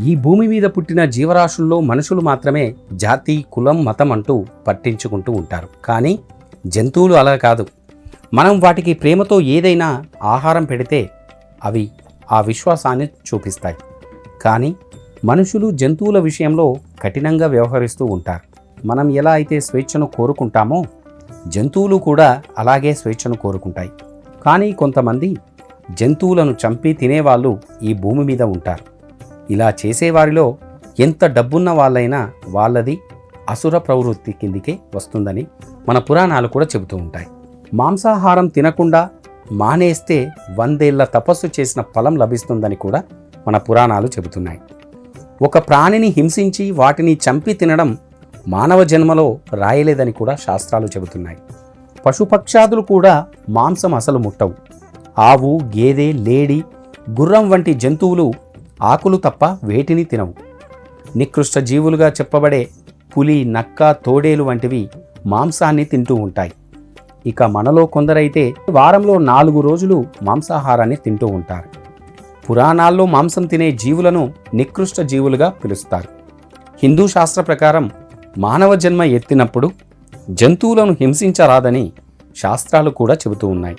ఈ భూమి మీద పుట్టిన జీవరాశుల్లో మనుషులు మాత్రమే జాతి, కులం, మతం అంటూ పట్టించుకుంటూ ఉంటారు. కానీ జంతువులు అలా కాదు. మనం వాటికి ప్రేమతో ఏదైనా ఆహారం పెడితే అవి ఆ విశ్వాసాన్ని చూపిస్తాయి. కానీ మనుషులు జంతువుల విషయంలో కఠినంగా వ్యవహరిస్తూ ఉంటారు. మనం ఎలా అయితే స్వేచ్ఛను కోరుకుంటామో జంతువులు కూడా అలాగే స్వేచ్ఛను కోరుకుంటాయి. కానీ కొంతమంది జంతువులను చంపి తినేవాళ్ళు ఈ భూమి మీద ఉంటారు. ఇలా చేసేవారిలో ఎంత డబ్బున్న వాళ్ళైనా వాళ్ళది అసుర ప్రవృత్తి కిందికే వస్తుందని మన పురాణాలు కూడా చెబుతూ ఉంటాయి. మాంసాహారం తినకుండా మానేస్తే 100 ఏళ్ల తపస్సు చేసిన ఫలం లభిస్తుందని కూడా మన పురాణాలు చెబుతున్నాయి. ఒక ప్రాణిని హింసించి వాటిని చంపి తినడం మానవ జన్మలో రాయలేదని కూడా శాస్త్రాలు చెబుతున్నాయి. పశుపక్షాదులు కూడా మాంసం అసలు ముట్టవు. ఆవు, గేదె, లేడి, గుర్రం వంటి జంతువులు ఆకులు తప్ప వేటిని తినవు. నికృష్ట జీవులుగా చెప్పబడే పులి, నక్క, తోడేలు వంటివి మాంసాన్ని తింటూ ఉంటాయి. ఇక మనలో కొందరైతే వారంలో 4 రోజులు మాంసాహారాన్ని తింటూ ఉంటారు. పురాణాల్లో మాంసం తినే జీవులను నికృష్ట జీవులుగా పిలుస్తారు. హిందూ శాస్త్ర ప్రకారం మానవ జన్మ ఎత్తినప్పుడు జంతువులను హింసించరాదని శాస్త్రాలు కూడా చెబుతూ ఉన్నాయి.